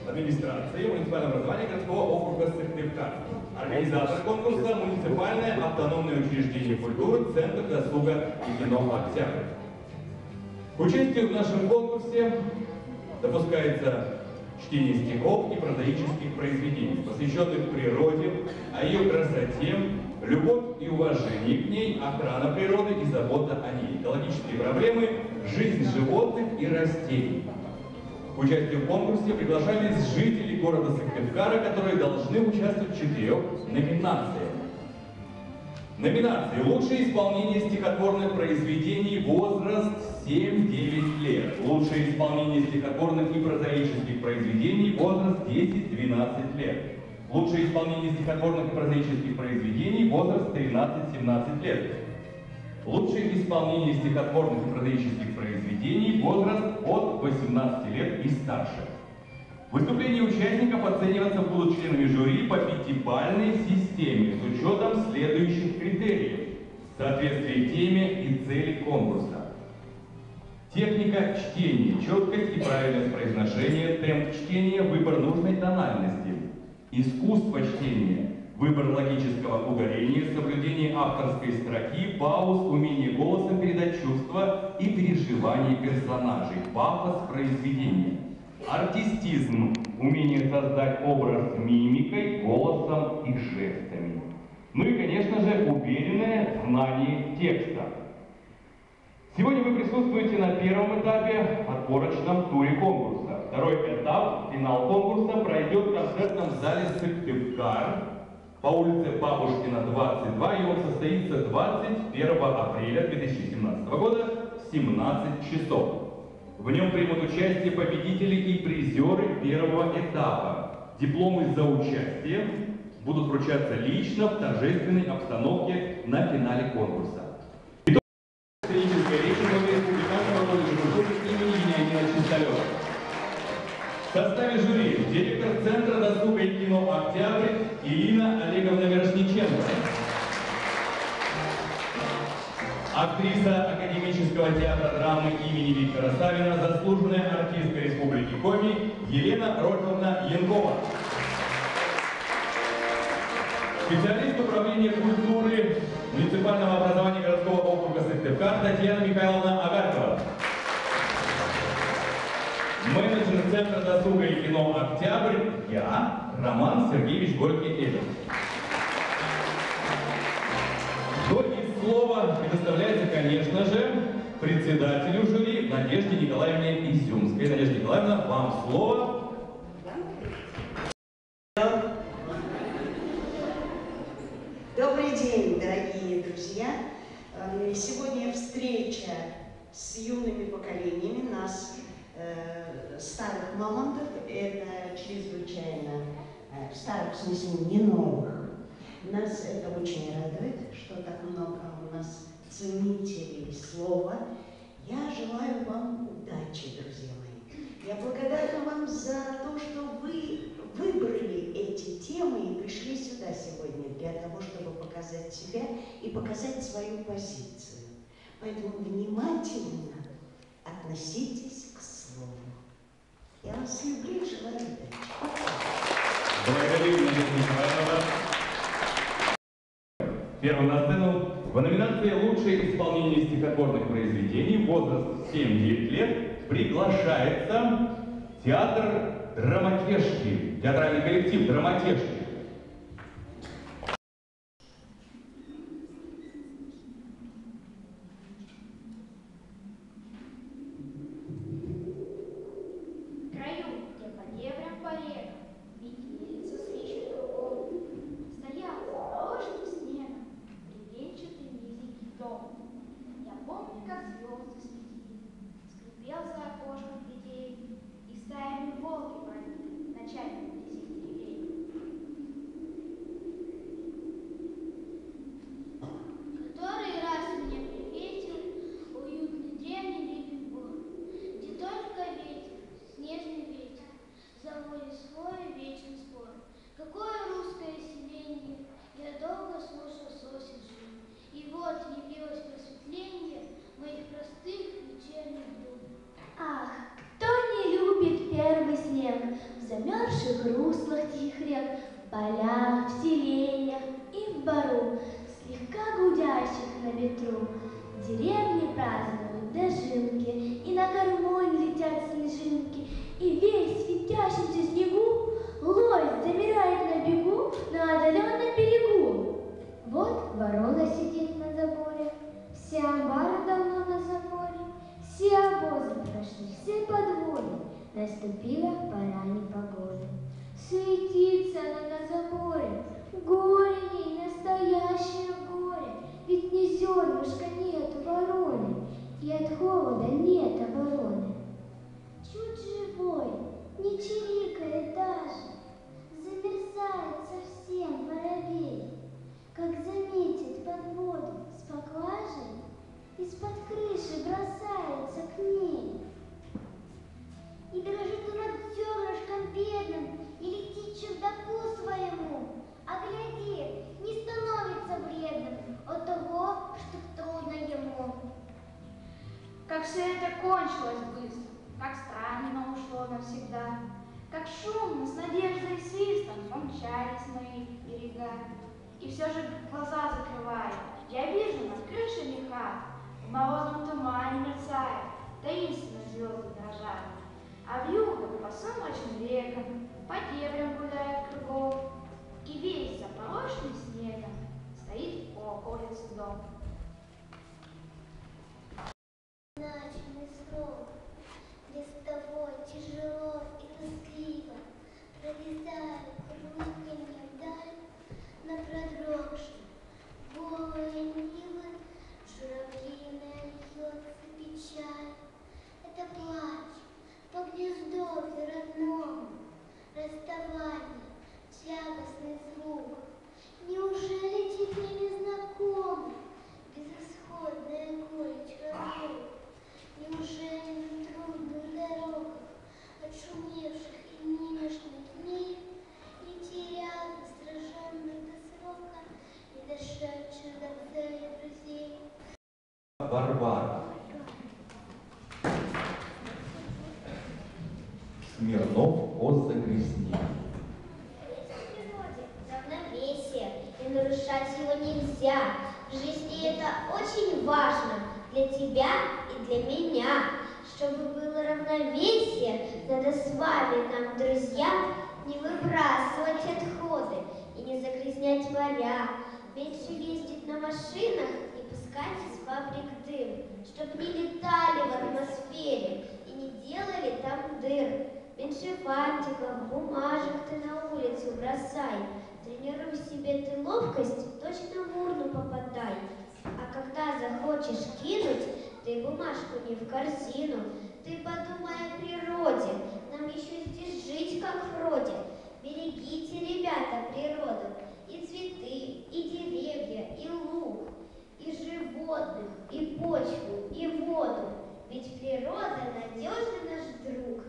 администрации муниципального образования городского округа Сыктывкар. Организатор конкурса — муниципальное автономное учреждение культуры Центр досуга и кино «Октябрь». К участию в нашем конкурсе допускается чтение стихов и прозаических произведений, посвященных природе, о ее красоте, любовь и уважение к ней, охрана природы и забота о ней, экологические проблемы, жизнь животных и растений. К участию в конкурсе приглашались жители города Сыктывкара, которые должны участвовать в 4 номинациях. Номинации: лучшее исполнение стихотворных произведений, возраст 7-9 лет. Лучшее исполнение стихотворных и прозаических произведений, возраст 10-12 лет. Лучшее исполнение стихотворных и прозаических произведений, возраст 13-17 лет. Лучшее исполнение стихотворных и прозаических произведений, возраст от 18 лет и старше. Выступления участников оцениваться будут членами жюри по 5-бальной системе с учетом следующих критериев: соответствие теме и цели конкурса, техника чтения, четкость и правильность произношения, темп чтения, выбор нужной тональности, искусство чтения, выбор логического ударения, соблюдение авторской строки, пауз, умение голосом передать чувства и переживания персонажей, пафос произведения. Артистизм – умение создать образ мимикой, голосом и жестами. Ну и, конечно же, уверенное знание текста. Сегодня вы присутствуете на первом этапе, отборочном туре конкурса. Второй этап, финал конкурса, пройдет в концертном зале Сыктывкар по улице Бабушкина, 22, и он состоится 21 апреля 2017 года в 17 часов. В нем примут участие победители и призеры первого этапа. Дипломы за участие будут вручаться лично в торжественной обстановке на финале конкурса. Сценическая речь главы Республиканского колледжа культуры имени Вениамина Чисталева. В составе жюри директор Центра досуга и кино «Октябрь» Ирина Олеговна Мирошниченко. Актриса Академического театра драмы имени Виктора Савина, заслуженная артистка Республики Коми Елена Рольфовна Янкова. Специалист управления культуры муниципального образования городского округа Сыктывкар Татьяна Михайловна Агаркова. Менеджер Центра досуга и кино «Октябрь» я, Роман Сергеевич Горький-Эллин. Слово предоставляется, конечно же, председателю жюри Надежде Николаевне Изюмской. Надежда Николаевна, вам слово. Добрый день, дорогие друзья. Сегодня встреча с юными поколениями нас, старых мамонтов. Это чрезвычайно старых, в смысле, не новых. Нас это очень радует, что так много у нас ценителей слова. Я желаю вам удачи, друзья мои. Я благодарна вам за то, что вы выбрали эти темы и пришли сюда сегодня для того, чтобы показать себя и показать свою позицию. Поэтому внимательно относитесь к слову. Я вас люблю и желаю удачи. Благодарю, Надежда Николаевна. Первым на сцену в номинации «Лучшее исполнение стихотворных произведений», возраст 7-9 лет, приглашается театр «Драматешки», театральный коллектив «Драматешки». наших руслах тихих рек, в полях, в селениях и в бару, слегка гудящих на ветру. Деревни празднуют дожинки, и на гармонь летят снежинки, и весь в светящемся снегу лось замирает на бегу на отдаленном берегу. Вот ворона сидит на заборе, все амбары давно на заборе, все обозы прошли, все подводы, наступила пора непогоды. Суетится она на заборе, горе ей, настоящее горе, ведь ни зернышка нет у вороны, и от холода нет обороны. Чуть живой, не чирикает даже, замерзает совсем воробей, как заметит подводу с поклажей, из-под крыши бросается к ней. И дрожит он от зернышком бедным, и летит чердаку своему, а гляди, не становится бледным от того, что трудно ему. Как все это кончилось быстро, как странно ушло навсегда, как шумно, с надеждой и свистом помчались мои берега. И все же глаза закрываю, я вижу над крышами хат, в морозном тумане мерцает, таинственно звезды дрожат. А вьюга по сумрачным рекам, по дебрям гуляет кругом, и весь запорошенный снегом стоит у околицы дом. Начальный срок, листовой, тяжело и тоскливо, пролезаю кругами вдаль на продрогшие голые нивы, журавлиная льется печаль. Это плач по гнездовью родному, расставание, тягостный звук. Неужели тебе не знакома безысходная горечь разлук? Неужели на трудных дорогах, отшумевших и немешных дней, идти рядом, сраженных до срока, не дошедших до цели друзей? Варвара. Смирнов о загрязнении. В природе равновесие, и нарушать его нельзя. В жизни это очень важно для тебя и для меня. Чтобы было равновесие, надо с вами, нам, друзья, не выбрасывать отходы и не загрязнять моря, меньше ездить на машинах и пускать из фабрик дым, чтобы не летали в атмосфере и не делали там дыр. Меньше фантиков, бумажек ты на улицу бросай. Тренируй в себе ты ловкость, точно в урну попадай. А когда захочешь кинуть, ты бумажку не в корзину. Ты подумай о природе, нам еще здесь жить как вроде. Берегите, ребята, природу, и цветы, и деревья, и луг, и животных, и почву, и воду. Ведь природа надежный наш друг.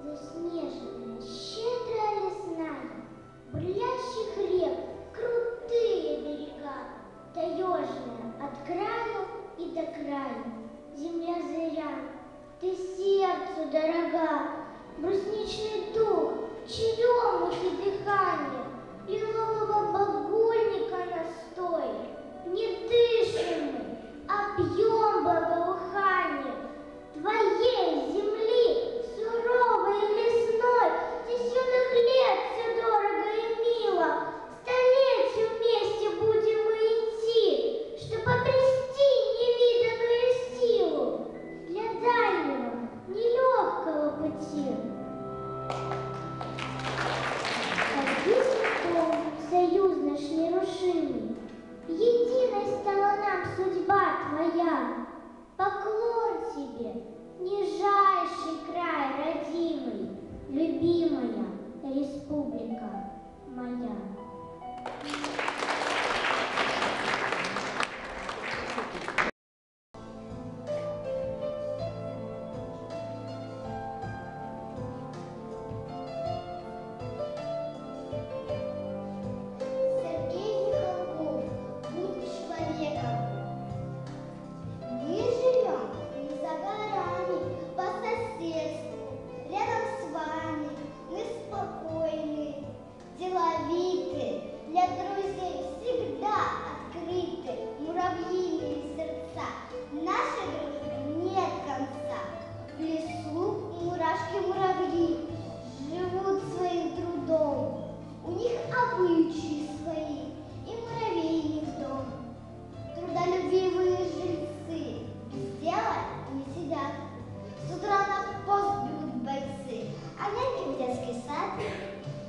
Заснеженная, щедрая лесная, бурлящих рек, крутые берега, таежная от краю и до края, земля зыря, ты сердцу дорога, брусничный дух, черемухи дыхание, лилового багульника настой, не дышим мы, а пьем благоухание твоей земли, суровой и лесной, здесь юных лет все дорого и мило. Столетию вместе будем мы идти, чтоб обрести невиданную силу для дальнего, нелегкого пути. Один дом, союз наш нерушимый, единой стала нам судьба твоя. моя. Сергей Михалков, будь человеком. Мы живем не за горами, по соседству, рядом с вами. Мы спокойны, деловиты, для друзей всегда открыты, муравьиные сердца. Нашей дружбе нет конца. В лесу мурашки-муравьи живут своим трудом. У них обычаи свои, и муравейник дом. Трудолюбивые жильцы без дела не сидят. С утра на пост бегут бойцы, а няньки в детский сад.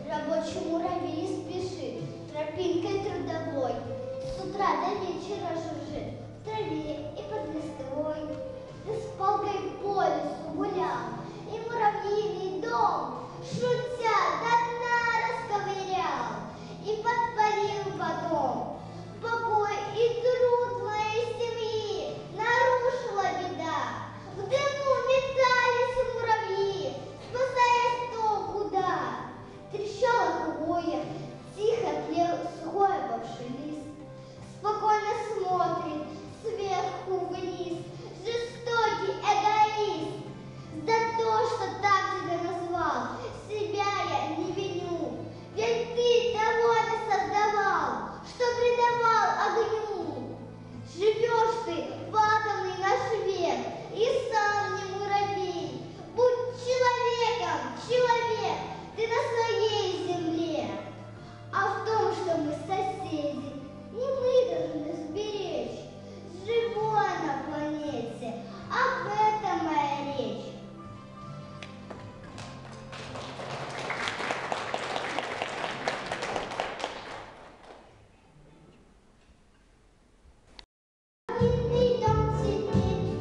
Рабочий муравей спешит тропинкой трудовой. С утра до вечера жужжит в траве и под листвой. Ты с палкой по лесу гулял, и муравьиный дом, шутя, до дна расковырял и подпалил потом. Покой и труд моей семьи нарушила беда. В дыму метались муравьи, спасаясь кто куда. Трещало хвоя, тихо тлел сухой опавший лист. Спокойно смотрит сверху вниз жестокий эгоист. За то, что так тебя назвал, себя я не виню. Ведь ты того не создавал, что предавал огню. Живешь ты в атомный наш век и сам не муравей. Будь человеком, человек, ты на своей земле. А в том, что мы соседи, и мы должны сберечь живое на планете. Об этом моя речь. Длинный дом теперь,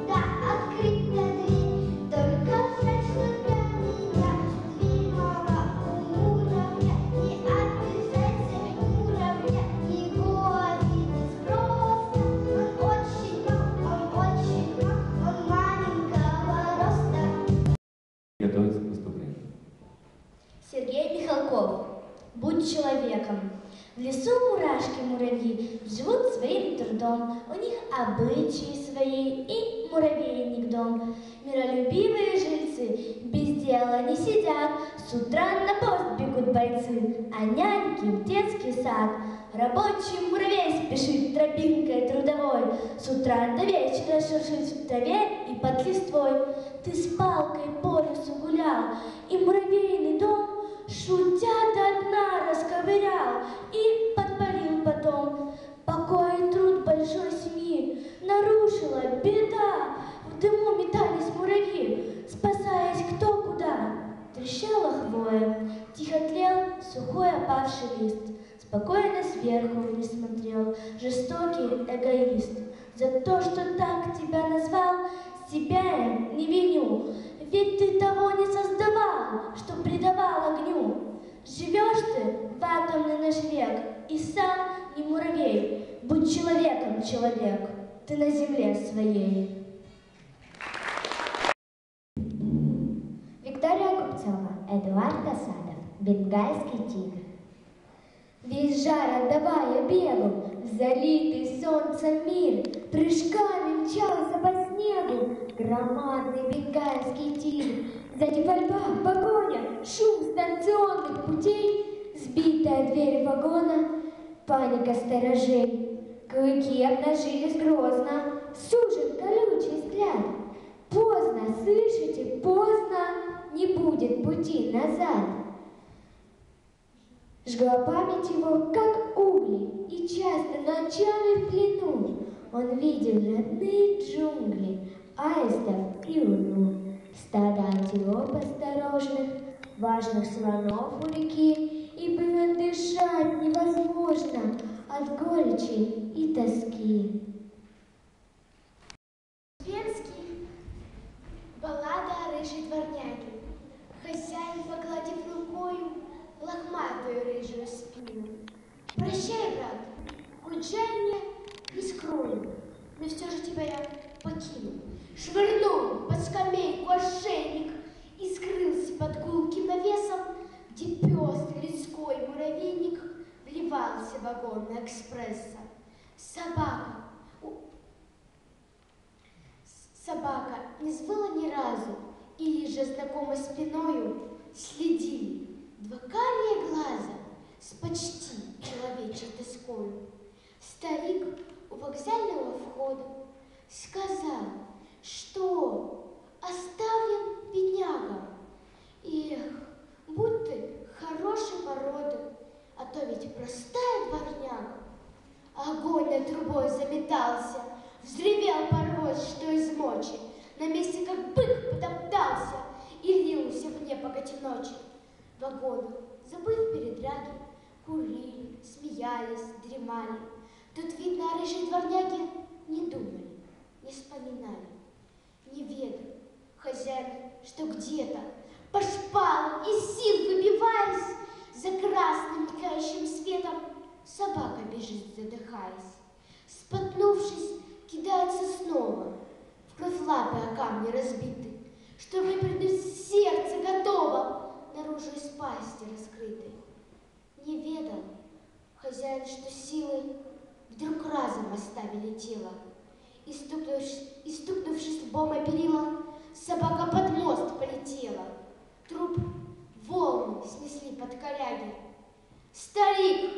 да, открыта дверь. Только жаль, что для меня любимого муравья не обижайся, муравья, его обидеть просто. Он маленького роста. Готовится к выступлению. Сергей Михалков, будь человеком. В лесу мурашки-муравьи живут своим трудом, у них обычаи свои и муравейник дом. Миролюбивые жильцы без дела не сидят, с утра на пост бегут бойцы, а няньки в детский сад. Рабочий муравей спешит тропинкой трудовой, с утра до вечера шуршит в траве и под листвой. Ты с палкой по лесу гулял, и муравейный дом, шутя, до дна расковырял и подпалил потом. Покой и труд большой семьи нарушила беда. В дыму метались муравьи, спасаясь кто куда. Трещала хвоя, тихо тлел сухой опавший лист. Спокойно сверху вниз смотрел жестокий эгоист. За то, что так тебя назвал, себя я не виню. Ведь ты того не создавал, что предавал огню. Живешь ты в атомный наш век и сам не муравей. Будь человеком, человек, ты на земле своей. Виктория Купцова, Эдуард Асадов, Бенгальский тигр. Визжа, отдавая бегу, в залитый солнцем мир, прыжками мчался по снегу громадный бенгальский тигр. Сзади борьба, погоня, шум станционных путей, сбитая дверь вагона, паника сторожей. Клыки обнажились грозно, сужен колючий взгляд. Поздно, слышите, поздно, не будет пути назад. Жгла память его, как угли, и часто ночами в плену он видел родные джунгли, аистов и луну, стадо антилоп осторожных, важных слонов у реки, и было дышать невозможно от горечи и тоски. Венский. Баллада о рыжей дворняге. Хозяин, погладив рукою лохматый твою рыжую спину. Прощай, брат, хоть жаль мне и скрою, но все же тебя я покину. Швырнул под скамейку ошейник и скрылся под гулким навесом, где пестрый людской муравейник вливался в вагон экспресса. Собака не звала ни разу, или же знакомой спиною следили два карие глаза с почти человечей тоскою. Старик у вокзального входа сказал, что оставлен беднягам. Эх, будь ты хорошей породы, а то ведь простая дворняга. Огонь над трубой заметался, взревел паровоз, что из мочи, на месте как бык потоптался и лился в небо катив ночи. Вагоны, забыв передряги, курили, смеялись, дремали. Тут, видно, рыжие дворняги не думали, не вспоминали. Не ведал хозяин, что где-то по шпалам из сил выбиваясь, за красным мигающим светом собака бежит, задыхаясь. Споткнувшись, кидается снова, в кровь лапы о камни разбиты, что выпрыгнуть сердце готово наружу из пасти раскрытой. Не ведал хозяин, что силой вдруг разом оставили тело, и стукнувшись лбом о перила, собака под мост полетела. Труп волны снесли под коряги. Старик,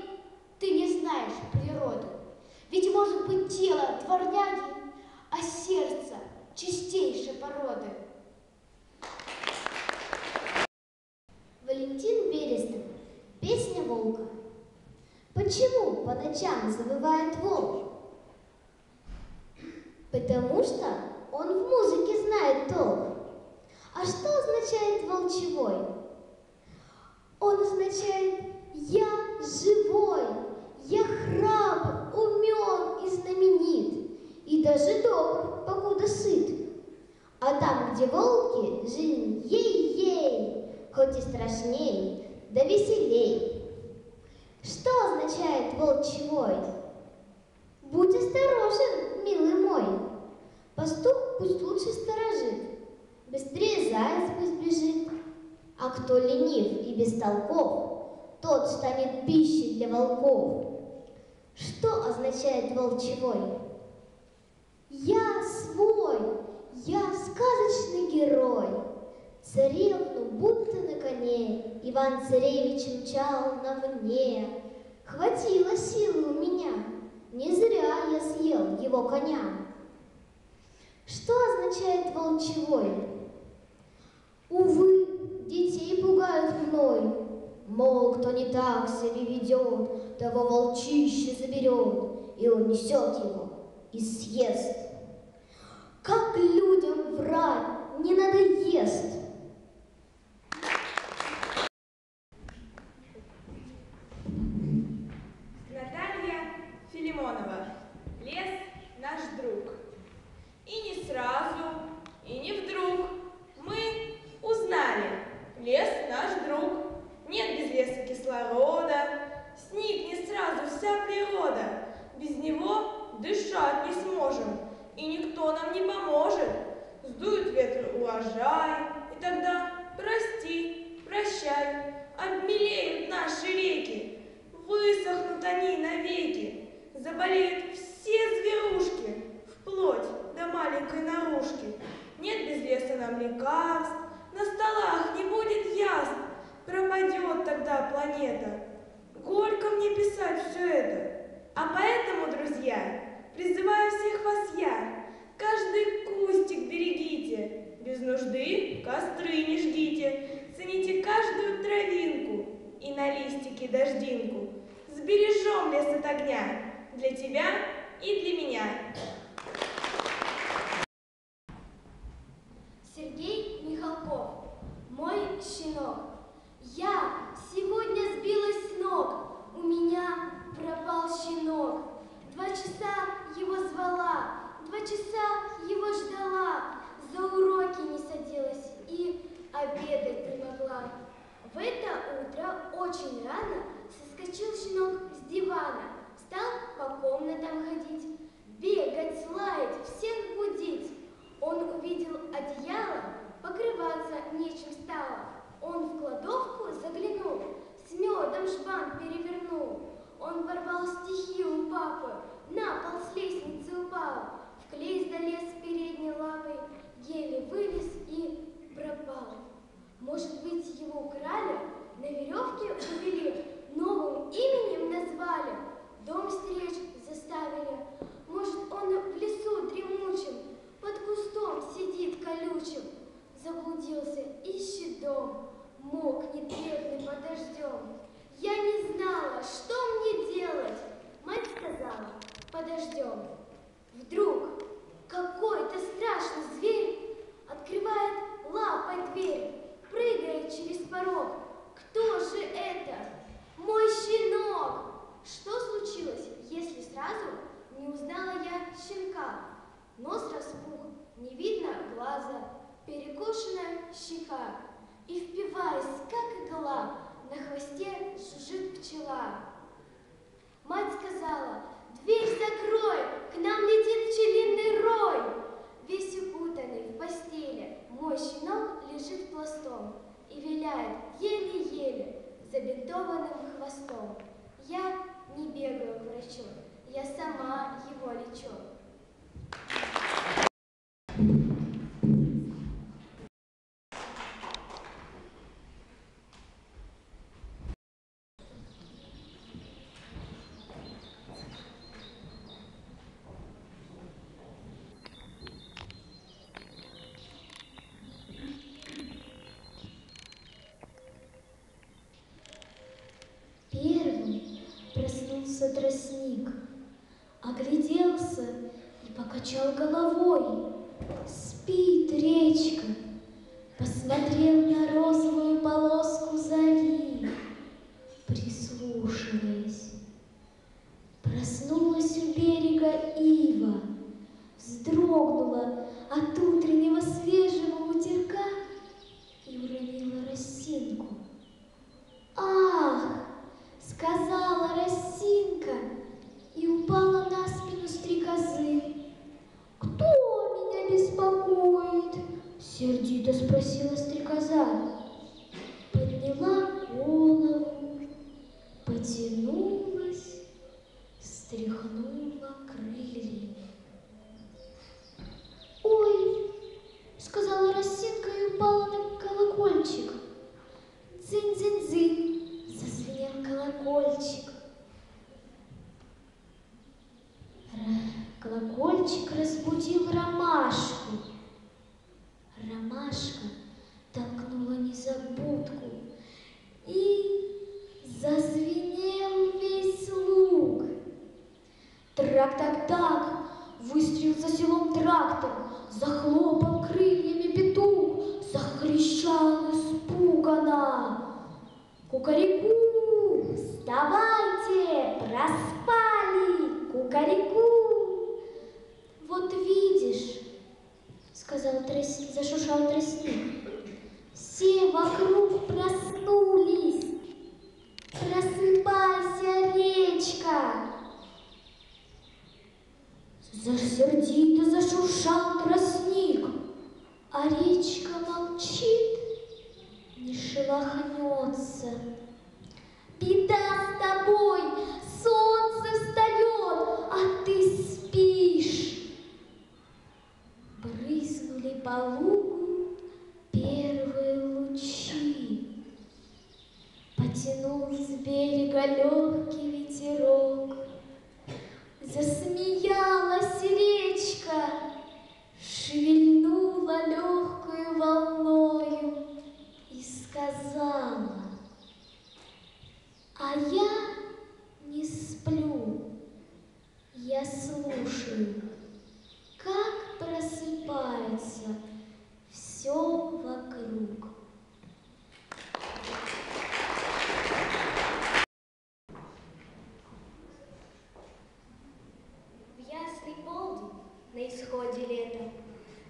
ты не знаешь природы, ведь может быть тело дворняги, а сердце чистейшей породы. Валентин Берестов. Песня волка. Почему по ночам завывает волк? Потому что он в музыке знает толк. А что означает волчевой? Он означает «я живой», «я храбр, умен и знаменит, и даже добр, покуда сыт». А там, где волки, жизнь ей-ей, хоть и страшней, да веселей. Что означает волчевой? Будь осторожен, милый мой, пастух пусть лучше сторожит, быстрее заяц пусть бежит. А кто ленив и бестолков, тот станет пищей для волков. Что означает волчевой? Я свой, я сказочный герой. Царевну будто на коне Иван-царевич мчал навне. Хватило силы у меня, не зря я съел его коня. Что означает волчевой? Увы, детей пугают мной, мол, кто не так себя ведет, того волчище заберет, и он несет его и съест. Как людям врать не надоест? Наталья Филимонова. Лес наш друг. И не сразу, и не вдруг мы узнали, лес наш друг. Нет без леса кислорода, сникнет сразу вся природа. Без него дышать не сможем, и никто нам не поможет. Сдует ветер урожай, и тогда прости, прощай, обмелеют наши реки, высохнут они навеки, заболеют все зверушки, вплоть до маленькой наружки. Нет без леса нам лекарств, на столах не будет яств, пропадет тогда планета. Горько мне писать все это, а поэтому, друзья, призываю всех вас я, каждый кустик берегите, без нужды костры не жгите, цените каждую травинку и на листике дождинку. Сбережем лес от огня для тебя и для меня. Сергей Михалков. Мой щенок. Я сегодня сбилась с ног, у меня пропал щенок. 2 часа его звала, 2 часа его ждала, за уроки не садилась и обедать не могла. В это утро очень рано дом, мокнет бедный под дождем. Я не знала, что мне делать. Мать сказала, подождем. Вдруг какой-то страшный зверь открывает лапой дверь, прыгает через порог. Кто же это? Мой щенок! Что случилось, если сразу не узнала я щенка? Нос распух, не видно глаза, перекошенная щека. И впиваясь, как игла, на хвосте жужжит пчела. Мать сказала, дверь закрой, к нам летит пчелиный рой. Весь укутанный в постели, мой щенок лежит пластом и виляет еле-еле забинтованным хвостом. Я не бегаю к врачу, я сама его лечу. Первым проснулся тростник, огляделся и покачал головой. Спит речка, посмотрел на розовую полоску зари, прислушиваясь. Проснулась у берега ива, вздрогнула от утреннего свежего утерка и уронила росинку. «Ах!» — сказала росинка и упала на спину стрекозы. «Кто меня беспокоит?» — сердито спросила стрекоза. Подняла голову, потянулась, стряхнула крыльями. «Ой!» — сказала росинка и упала на колокольчик. «Дзынь-дзынь-дзынь!» — зазвенел колокольчик. Колокольчик разбудил ромашку. Ромашка толкнула незабудку, и зазвенел весь луг. Трак-так-так, выстрел за селом трактор, захлопал крыльями петух, закричал испуганно. Кукареку, вставайте, проспали, кукареку. Вот видишь, зашуршал тростник, все вокруг проснулись. Просыпайся, речка. Сердито зашуршал тростник, а речка молчит, не шелохнется. Беда с тобой, солнце встает, а ты спишь. Брызнули по лугу первые лучи. Потянул с берега легкий ветерок. Засмеялась речка, шевельнула легкою волною и сказала: а я не сплю, я слушаю, как просыпается все вокруг. На исходе лета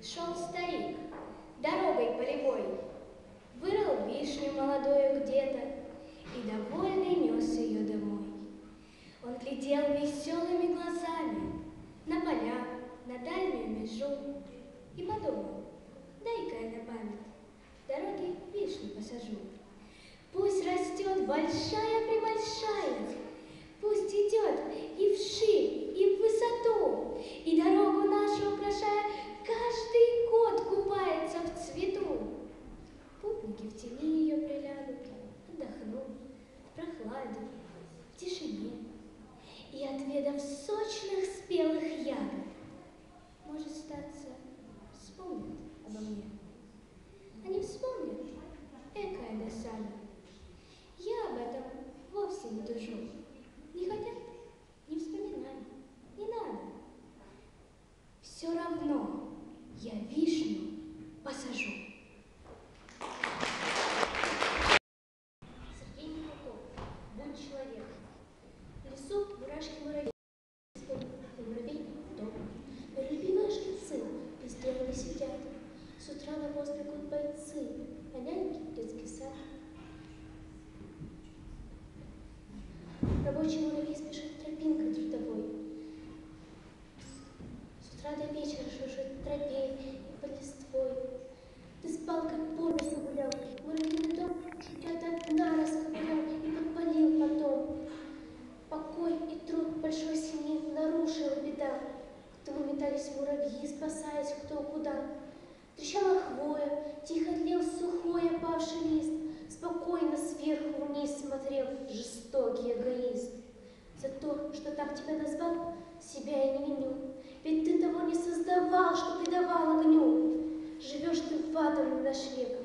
шел старик дорогой полевой, вырыл вишню молодую где-то и довольный нес ее домой. Он глядел веселыми глазами на поля, на дальнюю межу и подумал: дай-ка я на память в дороге вишню посажу. Пусть растет большая-пребольшая, пусть идет и вширь, и в высоту, и дорогу нашу украшая, каждый год купается в цвету. Путники в тени ее прилягут, отдохнут в прохладе, в тишине, и, отведав сочных спелых ягод, может статься, вспомнят обо мне. Они вспомнят посажу. Сергей Михалков. Будь человеком. В лесу мурашки-муравьи. Муравей дом. Миролюбивые жильцы бездельно сидят. С утра на воз бегут бойцы, а няньки в детский сад. Рабочий муравей спешит тропинкой трудовой. С утра до вечера шуршит в траве и под листвой. Ты с палкой по лесу гулял, муравьиный дом тебя до дна расковырял и подпалил потом. Покой и труд большой семьи нарушила беда. К тому метались муравьи, спасаясь кто куда. Трещала хвоя, тихо тлел сухой опавший лист. Спокойно сверху вниз смотрел жестокий эгоист. За то, что так тебя назвал, себя я не виню. Ведь ты того не создавал, что предавал огню. Живешь ты в атоме наш век,